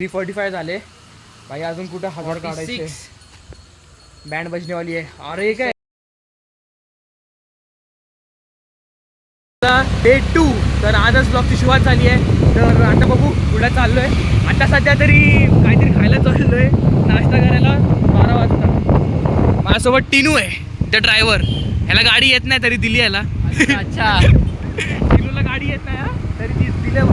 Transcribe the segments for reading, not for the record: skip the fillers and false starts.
3:45 झाले भाई, अजून कुठे हजार काढायचे. बँड बजनेवाली आहे. अरे काय डे 2. तर आजच ब्लॉगची सुरुवात झाली आहे. तर आता बघू पुढे चाललोय. आता सध्या तरी काहीतरी खायला चाललोय, नाश्ता करायला. 12 वाजता माझ्यासोबत टिनू आहे, द ड्रायव्हर. ह्याला गाडी येत नाही तरी दिली याला. अच्छा टिनूला गाडी येत नाही तरी दिलं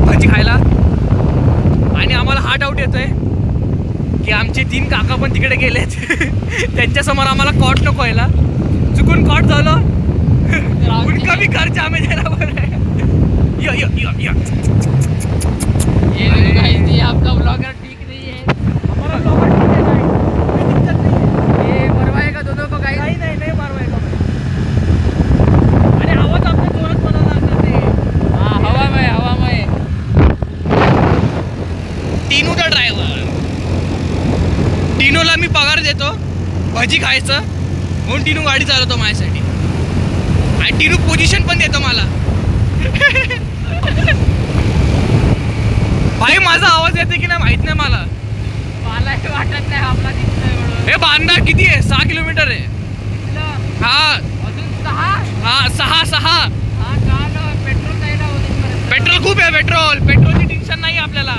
भाजी खायला. आणि आम्हाला हा डाऊट येतोय की आमचे 3 काका पण तिकडे गेलेत. त्यांच्यासमोर आम्हाला कॉट नको व्हायला. चुकून कॉट झालं उनका भी खर्च आम्ही द्यायला बरं आहे. आपका ब्लॉगर ठीक नहीं है. हमारा ब्लॉगर ठीक है भाई, कोई दिक्कत नहीं है. ये मरवाएगा दोनों को काही नाही मरवाएगा. आणि आवाज आपल्या जोरात बोलायला लागणार नाही. हवामय टिनू द ड्रायव्हर. टिनूला मी पगार देतो भजी खायचं म्हणून टिनू गाडी चालवतो माझ्यासाठी. आणि टिनू पोझिशन पण देतो मला. भाई माझा आवाज येते की नाही माहित नाही मला वाटत नाही. आपला हे बांधा किती आहे? 6 किलोमीटर आहे. हा अजून 6 पेट्रोल खूप आहे. पेट्रोलची टेन्शन नाही आपल्याला.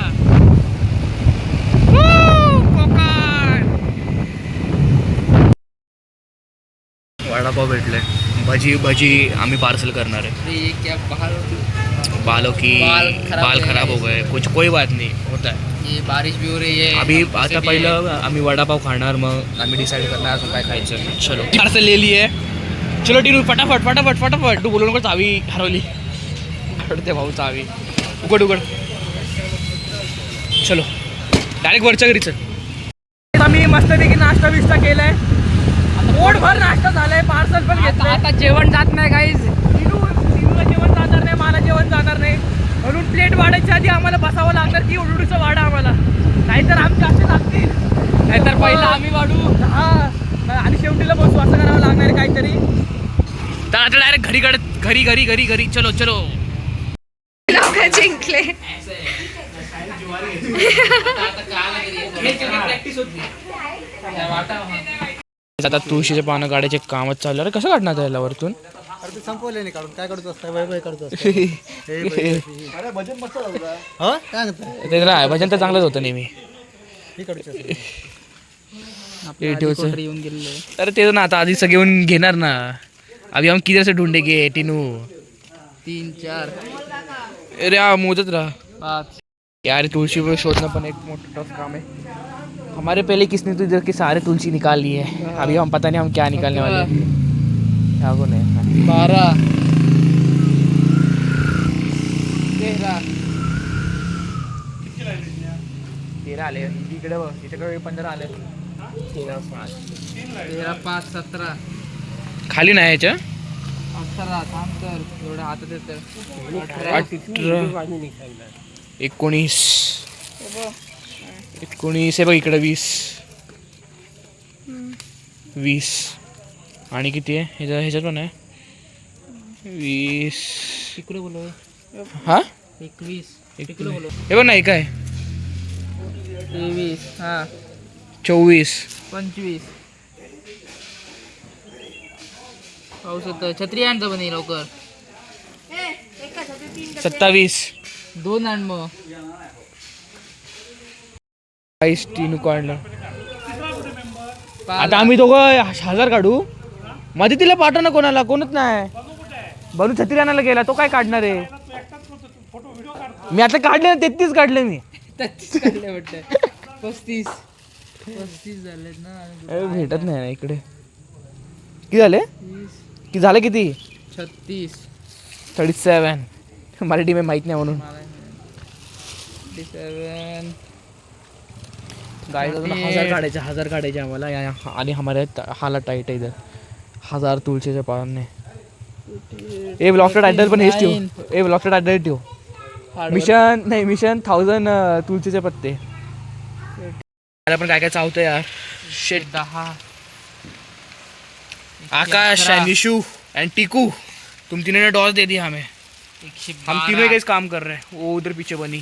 वडापाव भेटले. भजी आम्ही पार्सल करणार आहे. बालों की बाल खराब हो गए, कुछ कोई बात नहीं, होता है. ये बारिश भी हो रही है. अभी आता पहिलं आम्ही वडापाव खाणार, मग आम्ही डिसाईड करणार अजून काय खायचं. चलो पार्सल ले लिए. चलो टिनू फटाफट. तू बोलू नको चावी हरवली. हरवते भाऊ चावी. उघड. चलो डायरेक्ट वरच्या घरी चल. आम्ही मस्तपैकी नाश्ता बिस्टा केलाय. पोटभर नाश्ता झालाय. पार्सल पण घेतलं. आता जेवण जात नाही गाईज. टिनूला जेवण जाणार नाही, मला जेवण जाणार नाही. म्हणून प्लेट वाढायच्या आधी आम्हाला बसावं लागणार की उडूडूचं वाढा आम्हाला, नाहीतर आमच्या असे लागतील. नाहीतर पहिला आम्ही वाढू. हा आणि शेवटीला बसू, असं करावं लागणार आहे काहीतरी. तर आता डायरेक्ट घरी. चलो जिंकले. आता तुळशीचे पानं काढायचे कामच चालू. अरे कसं काढणार याला वरतून? अरे संपवले नाही काढून काय करतो असतं. वय करतो असतं. अरे भजन मस्त झालं. हा काय म्हणतात ते नाही, भजन तर चांगलंच होतं नेहमी. येऊन गेले. अरे ते ना आता आधी सगळे येऊन घेणार ना. अभी हम किधर से ढूंढेंगे टिनू? 3 4 अरे मोजत रहा 5. यार तुलसी को शोधना पण एक मोटा टफ काम है. हमारे पहले किसने तो इधर के सारे तुलसी निकाल लिए हैं. अभी हम पता नहीं हम क्या निकालने वाले हैं. हाँ को नहीं 12 13 13 आले. इकडे बघ, इकडे 15 आले. 13 5 17 खाली नाही याच्या. 18 थांब तर एवढं हातात येतं. 18 19 19 हे बघ इकडे 20 आणि किती आहे ह्याच्यात पण आहे 20. इकडे बोलव. हा 21 हे बघ नाही काय 23 हा 24 25. पाऊस होतं. छत्री आणतो पण लवकर. 27 2 आण मग. टिनू काढलं. आता आम्ही दोघं 1000 काढू. मध्ये तिला पाठव ना कोणाला, कोणच नाही. बनू छत्री आणायला गेला, तो काय काढणार आहे. मी आता काढले ना 33 काढले मी. 33 काढले वाटतं. 35 झाले ना. भेटत नाही ना इकडे. किती झाले? की झालं किती? 36 37. मराठी में माहित नाही म्हणून. 37 गाइस 1000 काढायचे आम्हाला. आणि हमारे हाला टाइट है इधर. 1000 तुळशीच्या पानांनी. ए ब्लॉकचा टायटल पण हेच ठेव. ए ब्लॉकचा टायटल ठेव. मिशन 1000 तुळशीचे पत्ते. मला पण काय चावतं यार. शेट 10 आकाश एंड निशू एंड टीकू तुम तीनों ने डॉस दे दिया हमें. हम तीनों गाइस काम कर रहे हैं. वो उधर पीछे बनी.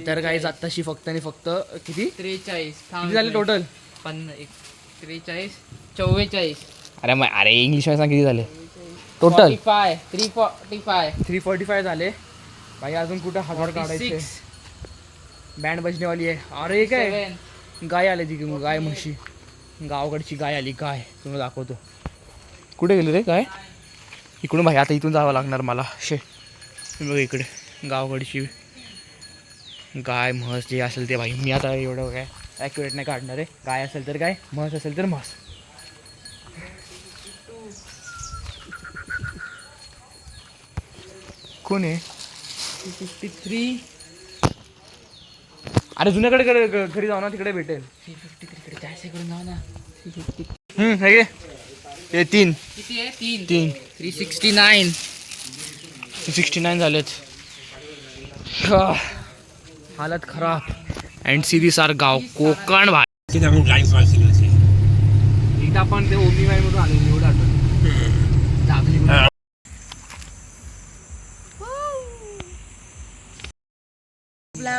तर गाइस आत्ताशी फक्त आणि फक्त किती 43 किती झाले टोटल? 43 44 अरे इंग्लिश मध्ये सांग किती झाले टोटल? 345 345 झाले भाई. अजून कुठं हजार काढायचे. बँड बजनेवाली आहे. अरे काय गाय आली ती गाय म्हशी गावाकडची गाय आली. गाय तुम्हाला दाखवतो. कुठे गेली रे गाय? इकडून भाई आता इथून जावं लागणार मला. बघ इकडे गावाकडची गाय म्हस जे असेल ते भाई. मी आता एवढं काय ॲक्युरेट नाही काढणार आहे. गाय असेल तर गाय, म्हस असेल तर म्हस. कोण आहे? 53 अरे जुन्याकडे घरी जाऊ ना, तिकडे भेटेल. 353 कडे जायचं करून जाऊ ना. हे घे. हे तीन किती आहे? 3 369 69 झालेत. हालत खराब. अँड सिरीज आर गाव कोकण भाई. एकदा आपण ते ओमनी मधून आलो एवढं आठवण.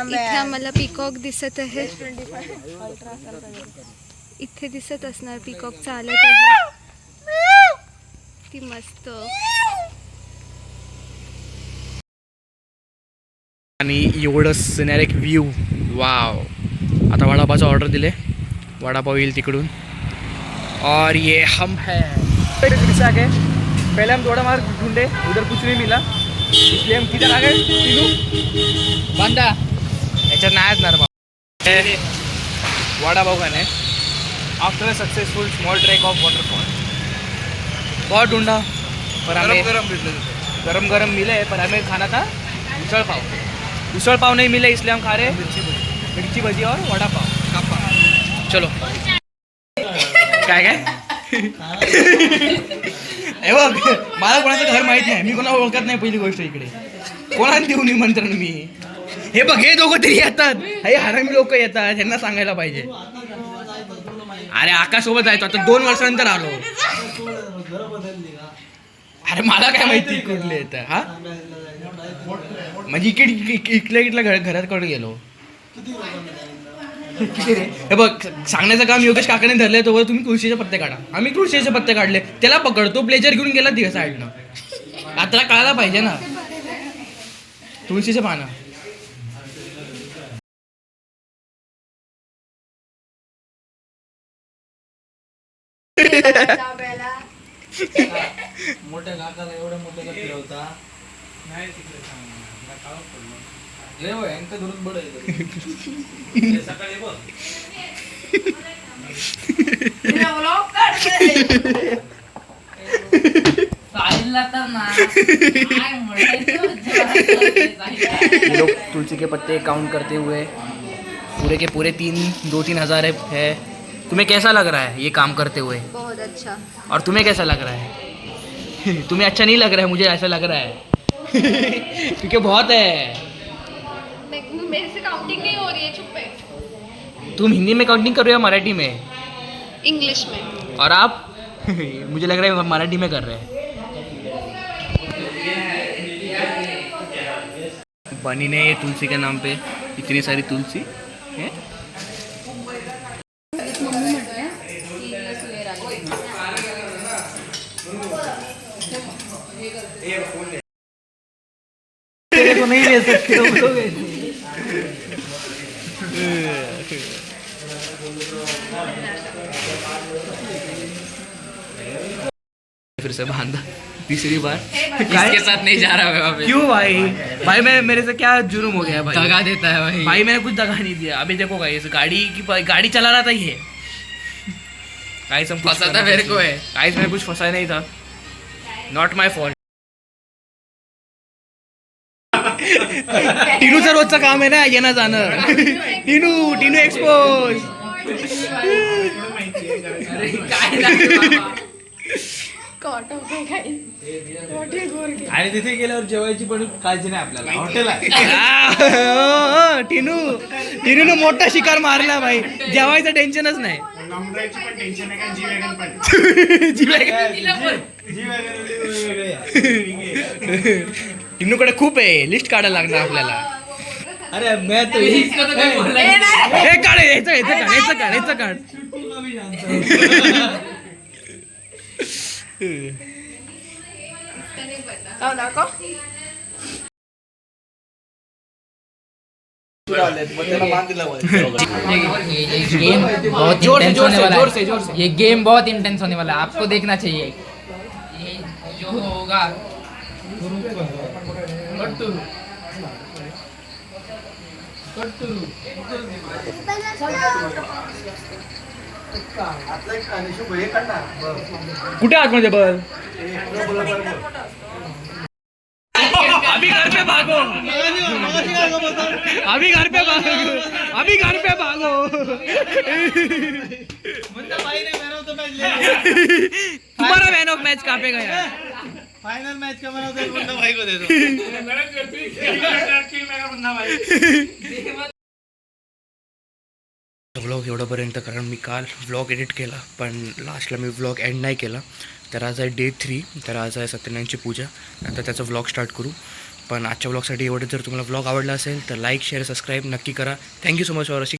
इथे आम्हाला पिकॉक दिसत आहे. इथे दिसत असणार पिकॉक चालत आहे. ती मस्त. आणि एवढं सिनेरिक व्ह्यू. वाव. आता वडापावचं ऑर्डर दिले. वडापाव येईल तिकडून. और ये हम है से आगे. पहले हम थोड़ा मार ढूंढे, उधर कुछ नहीं मिला, इसलिए हम किधर आ गए? तीनू बांधा याच्यात नाही असणार बाबा. वडापाव खाने after successful small track of waterfall. बहुत ढूंढा पर हमें गरम गरम मिले, पर हमें खाना था उसळ पाव. उसळ पाव नहीं मिले, इसलिए हम खा रहे मिर्ची भजी और वड़ा पाव. चलो. काय हे बघ, मला कोणाचं घर माहित नाही. मी कोणा ओळखत नाही. पहिली गोष्ट इकडे कोणाला देऊ निमंत्रण मी. हे बघ, हे दोघं तरी येतात. हे हरामी लोक येतात. ह्यांना सांगायला पाहिजे. अरे आकाशसोबत जायचो, आता 2 वर्षानंतर आलो. अरे मला काय माहिती कुठले येतं. हा म्हणजे इकडल्या घराकडे गेलो. हे बघ, सांगण्याचं काम योगेश काकाने धरलंय. तोवर तुम्ही तुळशीचे पत्ते काढा. आम्ही तुळशीचे पत्ते काढले. त्याला पकडतो, प्लेजर घेऊन गेला तिघ साईडनं. आता कळायला पाहिजे ना. तुळशीचे पानं. मोठ्या काकाला एवढ्या मोठ्या फिरवता धरून बड सकाळी बघ. लोग तुलसी के पत्ते काउंट करते हुए पूरे के पूरे 2-3 हज़ार है. तुम्हें कैसा लग रहा है ये काम करते हुए? बहुत अच्छा. और तुम्हें कैसा लग रहा है? तुम्हें अच्छा नहीं लग रहा है? मुझे ऐसा लग रहा है. क्योंकि बहुत है. मेरे से काउंटिंग नहीं हो रही है. चुप है. तुम हिंदी में काउंटिंग कर रहे हो मराठी में? इंग्लिश में. और आप? मुझे लग रहा है मराठी में कर रहे हैं. बनी ने ये तुलसी के नाम पे इतनी सारी तुलसी है. तेरे को नहीं ले सकते हो बोलोगे. फिर से बांधा तीसरी बार. इसके साथ नहीं जा रहा मैं वापस. क्यों भाई? भाई मैं मेरे से क्या जुर्म हो गया भाई? दगा देता है भाई. भाई मैंने कुछ दगा नहीं दिया. अभी देखो गाइस, गाड़ी चला रहा था ये. गाइस हम फंसा था मेरे को है. गाइस मैंने कुछ फंसा नहीं था. Not my fault. टिनूचं रोजचं काम आहे ना येणं जाणं. टिनू एक्सपोज. आणि तिथे गेल्यावर जेवायची पण काळजी नाही आपल्याला. हॉटेल आहे. टिनूनं मोठा शिकार मारला भाई. जेवायचं टेन्शनच नाही. जी वॅगन. टिनूकडे खूप आहे, लिस्ट काढायला लागणार आपल्याला. अरे मैं तो हे काढ, याचं काढ. गेम बहुत इंटेंस होने वाला है. ये गेम बहुत इंटेंस होने वाला है, आपको देखना चाहिए. ये जो होगा कुठे आतमध्ये बल? अभी घर पे भागो. तुम्हारा मैन ऑफ मैच कहाँ पे गया? फाइनल मैच का मैंने तो मुन्ना भाई को दे दो. व्लॉग एवढ्यापर्यंत, कारण मी काल व्लॉग एडिट केला पण लास्टला मी व्लॉग एंड नाही केला. तर आज आहे डे 3. तर आज आहे सत्यनारायणची पूजा. नंतर त्याचा व्लॉग स्टार्ट करू. पण आजच्या व्लॉगसाठी एवढं. जर तुम्हाला व्लॉग आवडला असेल तर लाईक शेअर सबस्क्राईब नक्की करा. Thank you so much for watching.